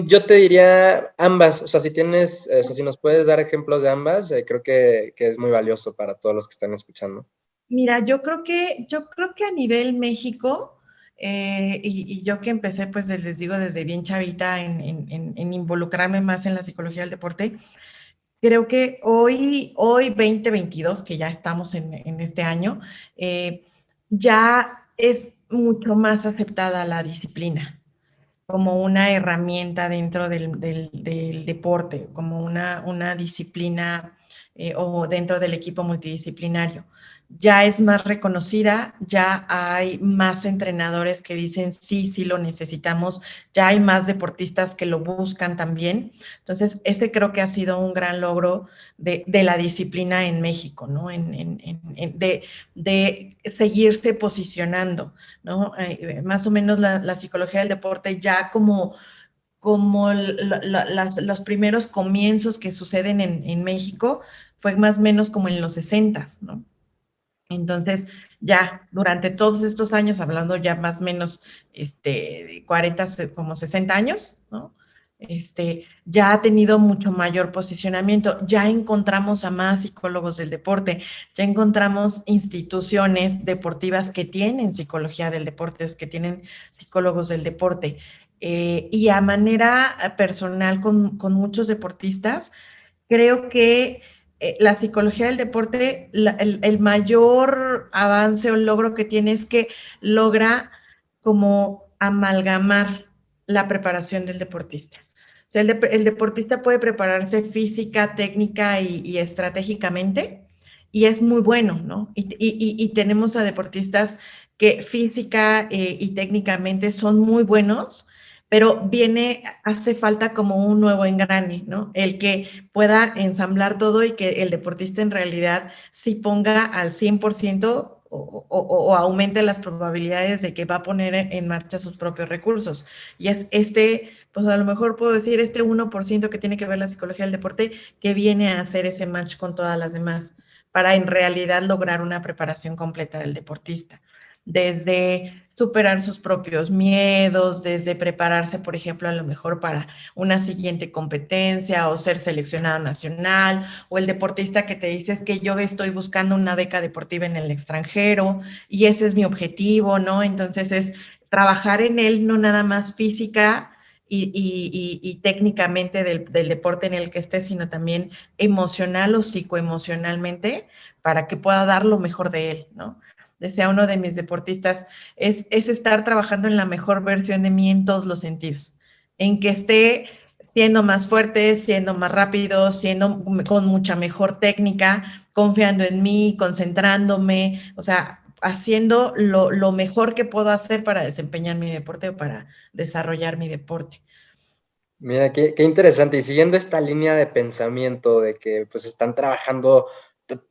Yo te diría ambas, o sea, si tienes, o sea, si nos puedes dar ejemplos de ambas, creo que es muy valioso para todos los que están escuchando. Mira, yo creo que a nivel México, y yo que empecé, pues les digo, desde bien chavita en involucrarme más en la psicología del deporte, creo que hoy 2022, que ya estamos en este año, ya es mucho más aceptada la disciplina como una herramienta dentro del deporte, como una disciplina o dentro del equipo multidisciplinario. Ya es más reconocida, ya hay más entrenadores que dicen sí, sí lo necesitamos, ya hay más deportistas que lo buscan también. Entonces, ese creo que ha sido un gran logro de la disciplina en México, ¿no? De seguirse posicionando. ¿No? Más o menos la psicología del deporte ya como los primeros comienzos que suceden en México fue más o menos como en los 60, ¿no? Entonces, ya durante todos estos años, hablando ya más o menos 40, como 60 años, ¿no? Ya ha tenido mucho mayor posicionamiento, ya encontramos a más psicólogos del deporte, ya encontramos instituciones deportivas que tienen psicología del deporte, que tienen psicólogos del deporte. Y a manera personal con muchos deportistas, creo que la psicología del deporte, el mayor avance o logro que tiene es que logra como amalgamar la preparación del deportista. O sea, el deportista puede prepararse física, técnica y estratégicamente, y es muy bueno, ¿no? Y tenemos a deportistas que física y técnicamente son muy buenos, pero hace falta como un nuevo engrane, ¿no? El que pueda ensamblar todo y que el deportista en realidad sí ponga al 100% o aumente las probabilidades de que va a poner en marcha sus propios recursos. Y es pues a lo mejor puedo decir, 1% que tiene que ver la psicología del deporte, que viene a hacer ese match con todas las demás, para en realidad lograr una preparación completa del deportista. Desde superar sus propios miedos, desde prepararse, por ejemplo, a lo mejor para una siguiente competencia o ser seleccionado nacional, o el deportista que te dice es que yo estoy buscando una beca deportiva en el extranjero y ese es mi objetivo, ¿no? Entonces es trabajar en él no nada más física y técnicamente del deporte en el que esté, sino también emocional o psicoemocionalmente para que pueda dar lo mejor de él, ¿no? Decía uno de mis deportistas, es estar trabajando en la mejor versión de mí en todos los sentidos, en que esté siendo más fuerte, siendo más rápido, siendo con mucha mejor técnica, confiando en mí, concentrándome, o sea, haciendo lo mejor que puedo hacer para desempeñar mi deporte o para desarrollar mi deporte. Mira, qué interesante. Y siguiendo esta línea de pensamiento de que pues están trabajando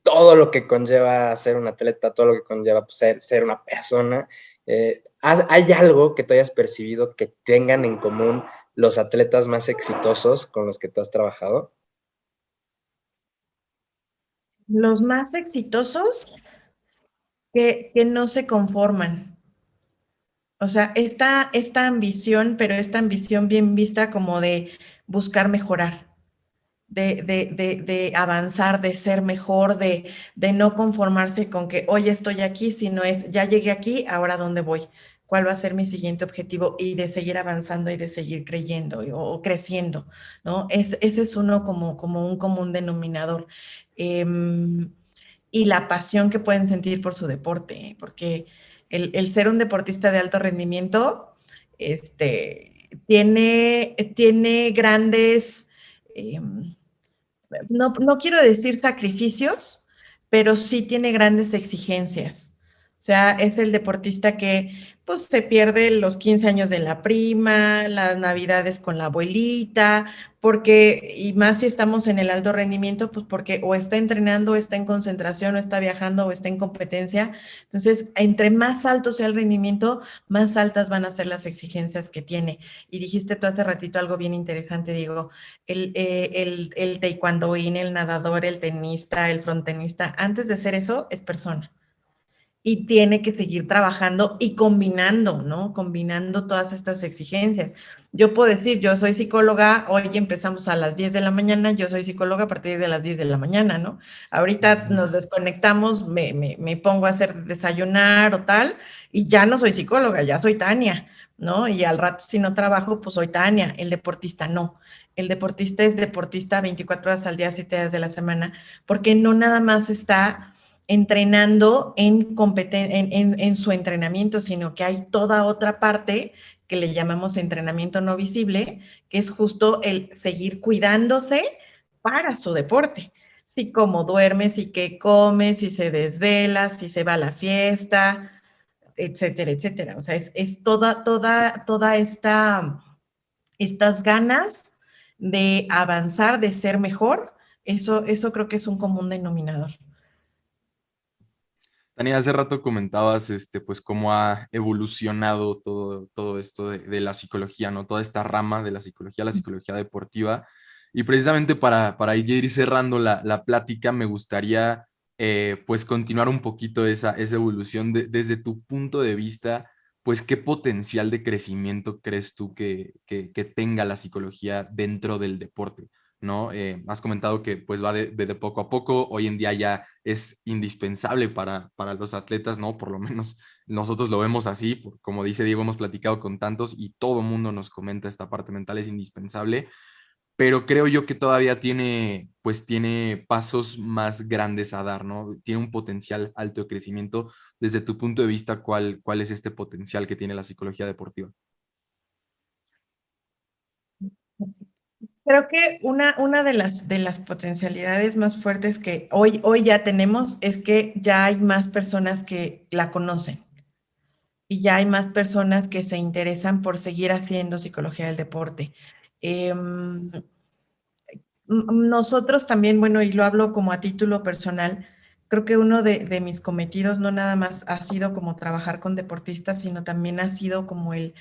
todo lo que conlleva ser un atleta, todo lo que conlleva pues, ser una persona, ¿hay algo que tú hayas percibido que tengan en común los atletas más exitosos con los que tú has trabajado? Los más exitosos que no se conforman. O sea, esta ambición, pero esta ambición bien vista como de buscar mejorar, de avanzar, de ser mejor, de no conformarse con que hoy estoy aquí, sino es ya llegué aquí, ahora dónde voy, cuál va a ser mi siguiente objetivo y de seguir avanzando y de seguir creyendo o creciendo, ¿no? Ese es uno como un común denominador. Y la pasión que pueden sentir por su deporte, porque El ser un deportista de alto rendimiento, tiene grandes, no quiero decir sacrificios, pero sí tiene grandes exigencias. O sea, es el deportista que pues se pierde los 15 años de la prima, las navidades con la abuelita, porque, y más si estamos en el alto rendimiento, pues porque o está entrenando, o está en concentración, o está viajando, o está en competencia. Entonces, entre más alto sea el rendimiento, más altas van a ser las exigencias que tiene. Y dijiste tú hace ratito algo bien interesante, Diego, el taekwondoín, el nadador, el tenista, el frontenista, antes de ser eso, es persona. Y tiene que seguir trabajando y combinando, ¿no? Combinando todas estas exigencias. Yo puedo decir, yo soy psicóloga, hoy empezamos a las 10 de la mañana, yo soy psicóloga a partir de las 10 de la mañana, ¿no? Ahorita nos desconectamos, me pongo a hacer desayunar o tal, y ya no soy psicóloga, ya soy Tania, ¿no? Y al rato si no trabajo, pues soy Tania, el deportista no. El deportista es deportista 24 horas al día, 7 días de la semana, porque no nada más está entrenando en su entrenamiento, sino que hay toda otra parte que le llamamos entrenamiento no visible, que es justo el seguir cuidándose para su deporte. Si cómo duerme, si qué come, si se desvela, si se va a la fiesta, etcétera, etcétera. O sea, es toda estas ganas de avanzar, de ser mejor, eso creo que es un común denominador. Tania, hace rato comentabas, pues, cómo ha evolucionado todo esto de la psicología, ¿no? Toda esta rama de la psicología deportiva. Y precisamente para ir cerrando la plática, me gustaría, pues, continuar un poquito esa evolución desde tu punto de vista, pues, ¿qué potencial de crecimiento crees tú que tenga la psicología dentro del deporte? ¿No? Has comentado que pues va de poco a poco, hoy en día ya es indispensable para los atletas, ¿no? Por lo menos nosotros lo vemos así, como dice Diego, hemos platicado con tantos y todo mundo nos comenta esta parte mental es indispensable, pero creo yo que todavía tiene pasos más grandes a dar, ¿no? Tiene un potencial alto de crecimiento. Desde tu punto de vista, ¿cuál es este potencial que tiene la psicología deportiva? Creo que una de las potencialidades más fuertes que hoy ya tenemos es que ya hay más personas que la conocen y ya hay más personas que se interesan por seguir haciendo psicología del deporte. Nosotros también, bueno, y lo hablo como a título personal, creo que uno de mis cometidos no nada más ha sido como trabajar con deportistas, sino también ha sido como el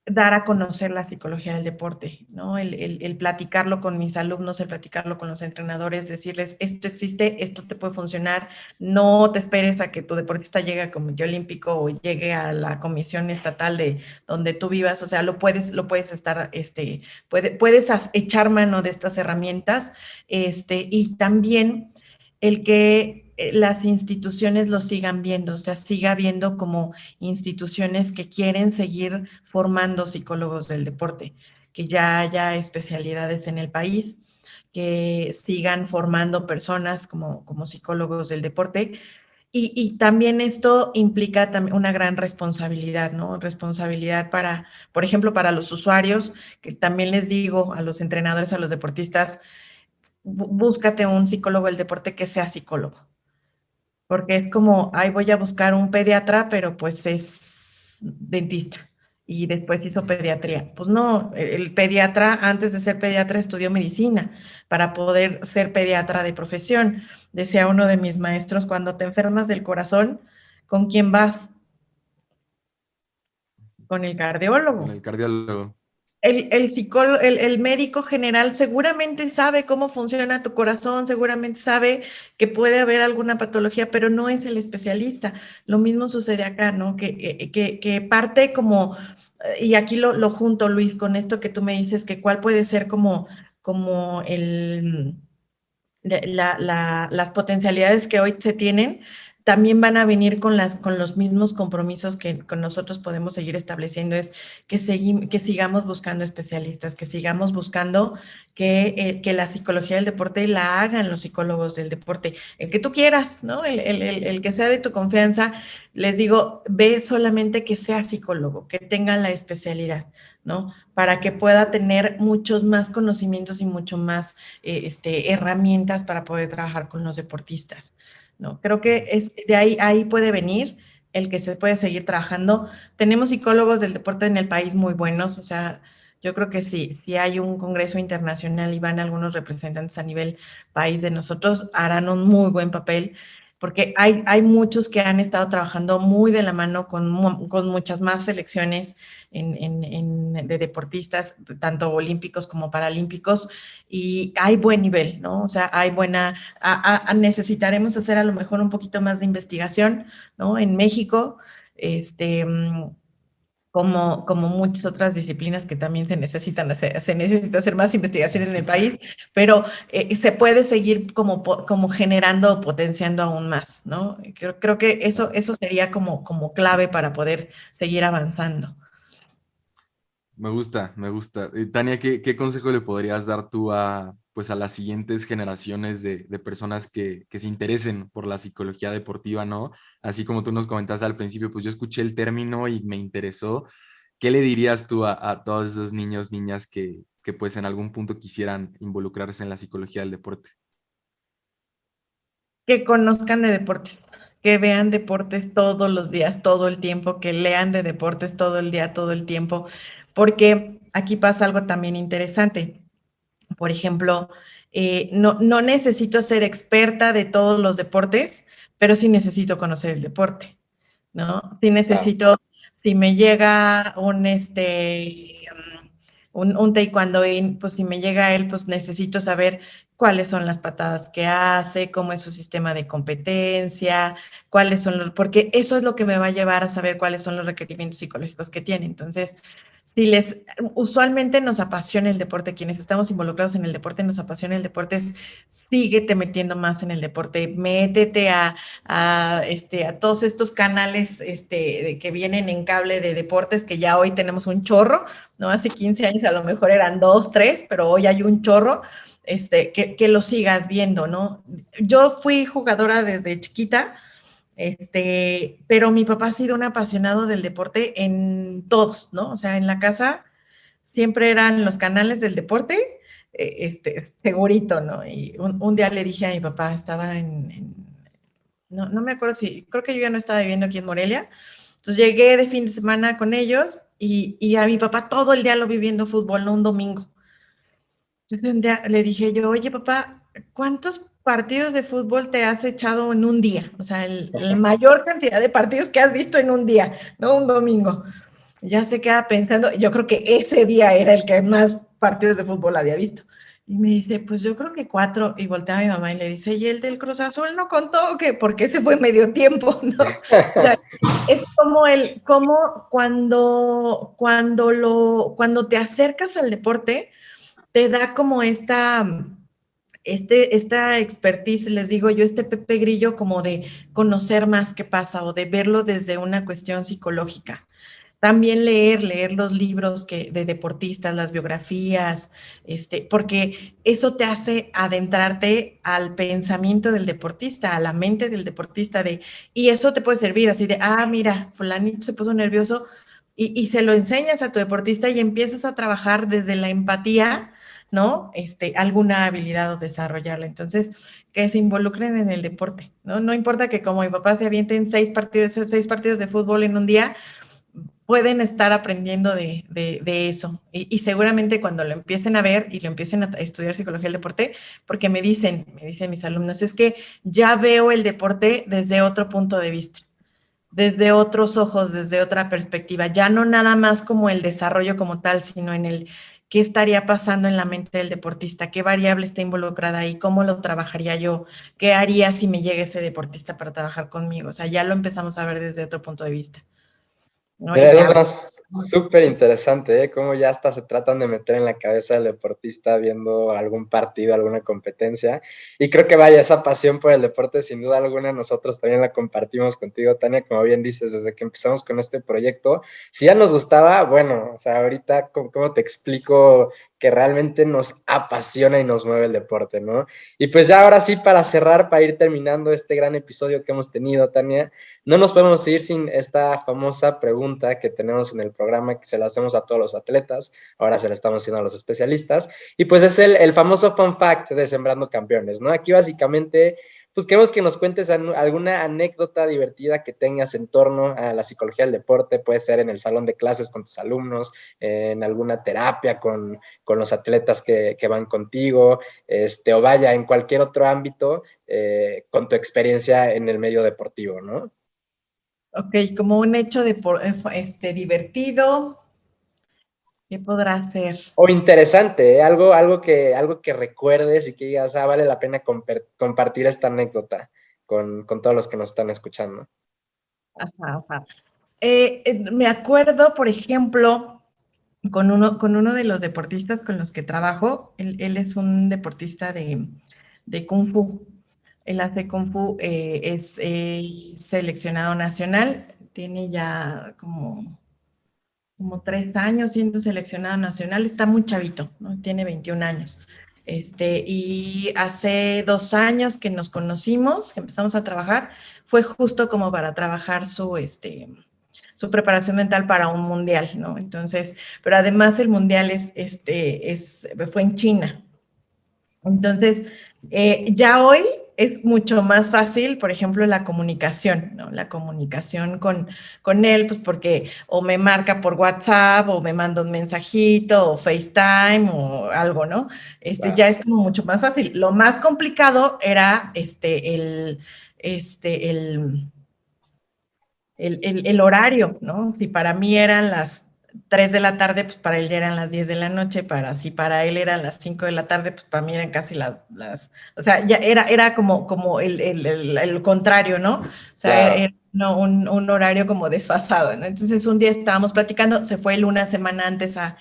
dar a conocer la psicología del deporte, ¿no? El platicarlo con mis alumnos, el platicarlo con los entrenadores, decirles, esto existe, esto te puede funcionar, no te esperes a que tu deportista llegue a Comité Olímpico o llegue a la comisión estatal de donde tú vivas, o sea, lo puedes estar, puedes echar mano de estas herramientas, y también el que las instituciones lo sigan viendo, o sea, siga viendo como instituciones que quieren seguir formando psicólogos del deporte, que ya haya especialidades en el país, que sigan formando personas como psicólogos del deporte. Y también esto implica también una gran responsabilidad, ¿no? Responsabilidad para, por ejemplo, para los usuarios, que también les digo a los entrenadores, a los deportistas, búscate un psicólogo del deporte que sea psicólogo, porque es como, ay, voy a buscar un pediatra, pero pues es dentista y después hizo pediatría. Pues no, el pediatra, antes de ser pediatra, estudió medicina para poder ser pediatra de profesión. Decía uno de mis maestros, cuando te enfermas del corazón, ¿con quién vas? Con el Con cardiólogo. el cardiólogo. El médico general seguramente sabe cómo funciona tu corazón, seguramente sabe que puede haber alguna patología, pero no es el especialista. Lo mismo sucede acá, ¿no? Que parte como, y aquí lo junto, Luis, con esto que tú me dices, que cuál puede ser como las potencialidades que hoy se tienen. también van a venir con los mismos compromisos que con nosotros podemos seguir estableciendo, es que sigamos buscando especialistas, que sigamos buscando que la psicología del deporte la hagan los psicólogos del deporte, el que tú quieras, ¿no? El que sea de tu confianza, les digo, ve solamente que sea psicólogo, que tenga la especialidad, ¿no? Para que pueda tener muchos más conocimientos y mucho más herramientas para poder trabajar con los deportistas. ¿No? Creo que es de ahí puede venir el que se puede seguir trabajando. Tenemos psicólogos del deporte en el país muy buenos, o sea, yo creo que sí, si hay un congreso internacional y van algunos representantes a nivel país de nosotros, harán un muy buen papel, porque hay muchos que han estado trabajando muy de la mano con muchas más selecciones de deportistas, tanto olímpicos como paralímpicos, y hay buen nivel, ¿no? O sea, hay necesitaremos hacer a lo mejor un poquito más de investigación, ¿no? En México, este, como muchas otras disciplinas que también se necesita hacer más investigación en el país, pero se puede seguir como generando o potenciando aún más, ¿no? Creo que eso sería como clave para poder seguir avanzando. Me gusta, me gusta. Tania, ¿qué consejo le podrías dar tú a, pues, a las siguientes generaciones de personas que se interesen por la psicología deportiva, ¿no? Así como tú nos comentaste al principio, pues yo escuché el término y me interesó. ¿Qué le dirías tú a todos esos niños, niñas que pues en algún punto quisieran involucrarse en la psicología del deporte? Que conozcan de deportes, que vean deportes todos los días, todo el tiempo, que lean de deportes todo el día, todo el tiempo, porque aquí pasa algo también interesante. Por ejemplo, no necesito ser experta de todos los deportes, pero sí necesito conocer el deporte, ¿no? Sí Claro. necesito, si me llega un taekwondoín, pues si me llega a él, pues necesito saber cuáles son las patadas que hace, cómo es su sistema de competencia, porque eso es lo que me va a llevar a saber cuáles son los requerimientos psicológicos que tiene. Entonces, usualmente nos apasiona el deporte, quienes estamos involucrados en el deporte, nos apasiona el deporte, síguete metiendo más en el deporte, métete a todos estos canales que vienen en cable de deportes, que ya hoy tenemos un chorro, ¿no? Hace 15 años a lo mejor eran 2, 3, pero hoy hay un chorro, que lo sigas viendo, ¿no? Yo fui jugadora desde chiquita, pero mi papá ha sido un apasionado del deporte en todos, ¿no? O sea, en la casa siempre eran los canales del deporte, segurito, ¿no? Y un día le dije a mi papá, estaba no me acuerdo creo que yo ya no estaba viviendo aquí en Morelia, entonces llegué de fin de semana con ellos y a mi papá todo el día lo vi viendo fútbol, no un domingo. Entonces un día le dije yo, oye papá, ¿cuántos partidos de fútbol te has echado en un día? O sea, la mayor cantidad de partidos que has visto en un día, no un domingo. Ya se queda pensando, yo creo que ese día era el que más partidos de fútbol había visto. Y me dice, pues yo creo que 4, y voltea a mi mamá y le dice, ¿y el del Cruz Azul no contó? Que porque ese fue medio tiempo, ¿no? O sea, es como cuando te acercas al deporte, te da como esta expertise, les digo yo, este Pepe Grillo como de conocer más qué pasa o de verlo desde una cuestión psicológica. También leer los libros de deportistas, las biografías, porque eso te hace adentrarte al pensamiento del deportista, a la mente del deportista, y eso te puede servir así de, mira, fulanito se puso nervioso, y se lo enseñas a tu deportista y empiezas a trabajar desde la empatía, ¿no? Alguna habilidad o desarrollarla. Entonces, que se involucren en el deporte, ¿no? No importa que como mi papá se avienten 6 partidos de fútbol en un día, pueden estar aprendiendo de eso. Y seguramente cuando lo empiecen a ver y lo empiecen a estudiar psicología del deporte, porque me dicen mis alumnos, es que ya veo el deporte desde otro punto de vista, desde otros ojos, desde otra perspectiva, ya no nada más como el desarrollo como tal, sino en el qué estaría pasando en la mente del deportista, qué variable está involucrada ahí, cómo lo trabajaría yo, qué haría si me llega ese deportista para trabajar conmigo. O sea, ya lo empezamos a ver desde otro punto de vista. ¿no? Y Mira, ya, eso es súper interesante, ¿eh? Cómo ya hasta se tratan de meter en la cabeza del deportista viendo algún partido, alguna competencia. Y creo que vaya, esa pasión por el deporte, sin duda alguna, nosotros también la compartimos contigo, Tania, como bien dices, desde que empezamos con este proyecto. Si ya nos gustaba, bueno, o sea, ahorita, ¿cómo te explico que realmente nos apasiona y nos mueve el deporte, ¿no? Y pues ya ahora sí, para cerrar, para ir terminando este gran episodio que hemos tenido, Tania, no nos podemos ir sin esta famosa pregunta que tenemos en el programa, que se la hacemos a todos los atletas, ahora se la estamos haciendo a los especialistas, y pues es el famoso fun fact de Sembrando Campeones, ¿no? Aquí básicamente, pues queremos que nos cuentes alguna anécdota divertida que tengas en torno a la psicología del deporte, puede ser en el salón de clases con tus alumnos, en alguna terapia con los atletas que van contigo, o vaya, en cualquier otro ámbito, con tu experiencia en el medio deportivo, ¿no? ok, como un hecho divertido, ¿qué podrá ser? O interesante, ¿eh? Algo que recuerdes y que digas, vale la pena compartir esta anécdota con todos los que nos están escuchando. Ajá, ajá. Me acuerdo, por ejemplo, con uno de los deportistas con los que trabajo. Él es un deportista de Kung Fu. Él hace Kung Fu, es seleccionado nacional, tiene ya como 3 años siendo seleccionado nacional, está muy chavito, ¿no? Tiene 21 años. Y hace 2 años que nos conocimos, que empezamos a trabajar, fue justo como para trabajar su preparación mental para un mundial, ¿no? Entonces, pero además el mundial fue en China. Entonces, ya hoy es mucho más fácil, por ejemplo, la comunicación, ¿no? La comunicación con él, pues porque o me marca por WhatsApp, o me manda un mensajito, o FaceTime, o algo, ¿no? Ya es como mucho más fácil. Lo más complicado era el horario, ¿no? Si para mí eran las 3 de la tarde, pues para él ya eran las 10 de la noche, si para él eran las 5 de la tarde, pues para mí eran casi o sea, ya era como el contrario, ¿no? O sea, Claro. era no, un horario como desfasado, ¿no? Entonces un día estábamos platicando, se fue él una semana antes a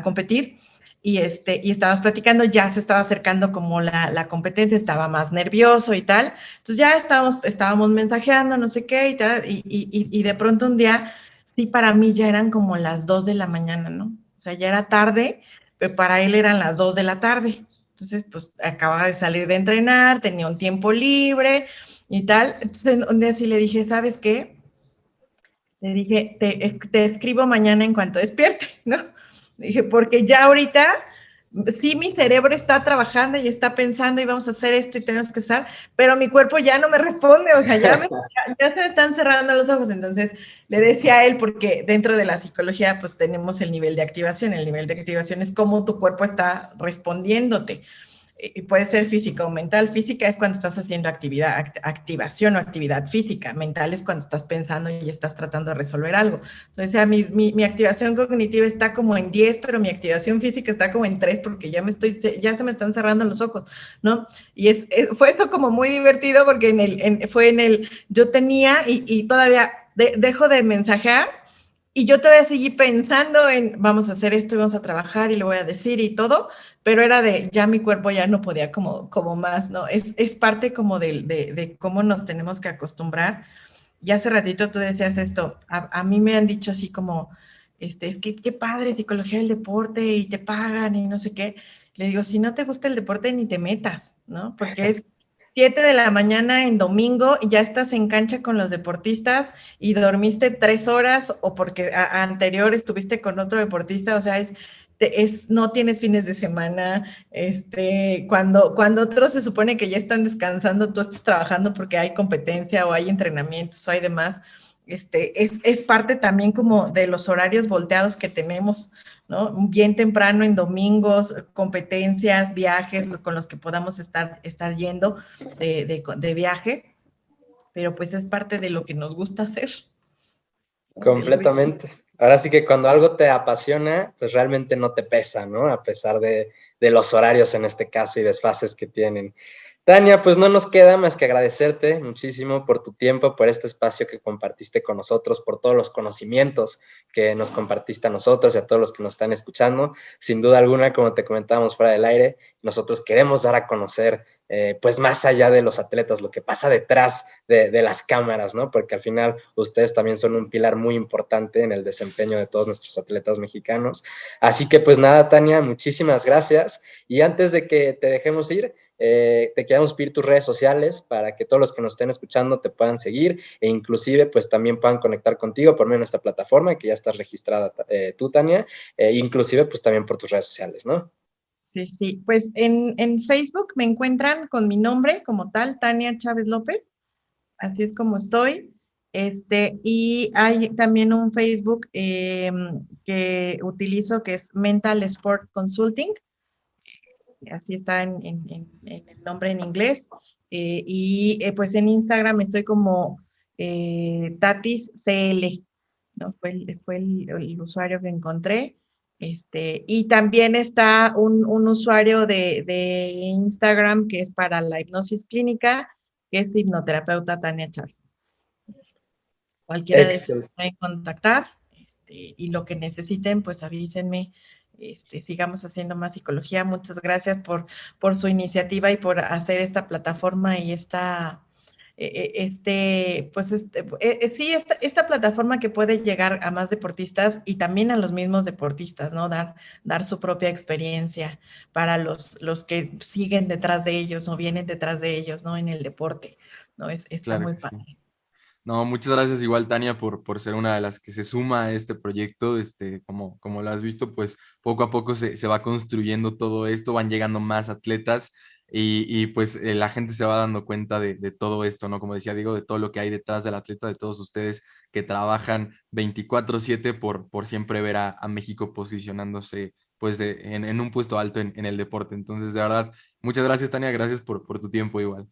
competir, y estábamos platicando, ya se estaba acercando como la competencia, estaba más nervioso y tal. Entonces ya estábamos mensajeando, no sé qué, y tal, y de pronto un día, sí, para mí ya eran como las 2 de la mañana, ¿no? O sea, ya era tarde, pero para él eran las 2 de la tarde. Entonces, pues acababa de salir de entrenar, tenía un tiempo libre y tal. Entonces un día sí le dije, ¿sabes qué? Le dije, te escribo mañana en cuanto despierte, ¿no? Dije, porque ya ahorita sí, mi cerebro está trabajando y está pensando y vamos a hacer esto y tenemos que estar, pero mi cuerpo ya no me responde, o sea, ya se me están cerrando los ojos. Entonces le decía a él, porque dentro de la psicología pues tenemos el nivel de activación. El nivel de activación es cómo tu cuerpo está respondiéndote. Y puede ser física o mental. Física es cuando estás haciendo activación o actividad física. Mental es cuando estás pensando y estás tratando de resolver algo. Entonces, o sea, mi activación cognitiva está como en 10, pero mi activación física está como en 3, porque ya se me están cerrando los ojos, ¿no? Y fue eso como muy divertido, porque yo tenía y todavía dejo de mensajear, y yo todavía seguí pensando en, vamos a hacer esto y vamos a trabajar y le voy a decir y todo, pero era ya mi cuerpo ya no podía como más, ¿no? Es parte como de cómo nos tenemos que acostumbrar. Y hace ratito tú decías esto, a mí me han dicho así como, es que qué padre psicología del deporte y te pagan y no sé qué. Le digo, si no te gusta el deporte, ni te metas, ¿no? Porque es 7 de la mañana en domingo y ya estás en cancha con los deportistas y dormiste 3 horas, o porque anterior estuviste con otro deportista. O sea, no tienes fines de semana. Cuando otros se supone que ya están descansando, tú estás trabajando porque hay competencia o hay entrenamientos o hay demás. Es parte también como de los horarios volteados que tenemos, ¿no? Bien temprano en domingos, competencias, viajes con los que podamos estar yendo de viaje, pero pues es parte de lo que nos gusta hacer, ¿no? Completamente. Ahora sí que cuando algo te apasiona, pues realmente no te pesa, ¿no? A pesar de los horarios en este caso y desfases que tienen. Tania, pues no nos queda más que agradecerte muchísimo por tu tiempo, por este espacio que compartiste con nosotros, por todos los conocimientos que nos compartiste a nosotros y a todos los que nos están escuchando. Sin duda alguna, como te comentábamos fuera del aire, nosotros queremos dar a conocer, pues más allá de los atletas, lo que pasa detrás de las cámaras, ¿no? Porque al final ustedes también son un pilar muy importante en el desempeño de todos nuestros atletas mexicanos. Así que pues nada, Tania, muchísimas gracias. Y antes de que te dejemos ir, te queremos pedir tus redes sociales para que todos los que nos estén escuchando te puedan seguir e inclusive pues también puedan conectar contigo por medio de nuestra plataforma que ya estás registrada tú, Tania, inclusive pues también por tus redes sociales, ¿no? Sí, sí. Pues en Facebook me encuentran con mi nombre como tal, Tania Chávez López. Así es como estoy. Y hay también un Facebook que utilizo que es Mental Sport Consulting. Así está en el nombre en inglés. Pues en Instagram estoy como Tatis CL, ¿no? Fue el usuario que encontré. Y también está un usuario de Instagram que es para la hipnosis clínica, que es hipnoterapeuta Tania Charles. Cualquiera de esos Excel. pueden contactar, y lo que necesiten, pues avísenme. Sigamos haciendo más psicología. Muchas gracias por su iniciativa y por hacer esta plataforma y esta plataforma que puede llegar a más deportistas y también a los mismos deportistas, ¿no? Dar su propia experiencia para los que siguen detrás de ellos o vienen detrás de ellos, ¿no? En el deporte, ¿no? Está Claro muy que sí. padre. No, muchas gracias igual, Tania, por ser una de las que se suma a este proyecto. Como lo has visto, pues poco a poco se va construyendo todo esto, van llegando más atletas y pues la gente se va dando cuenta de todo esto, ¿no? Como decía Diego, de todo lo que hay detrás del atleta, de todos ustedes que trabajan 24/7 por siempre ver a México posicionándose pues en un puesto alto en el deporte. Entonces, de verdad, muchas gracias, Tania, gracias por tu tiempo igual.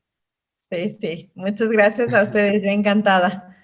Sí, sí. Muchas gracias a ustedes. Yo encantada.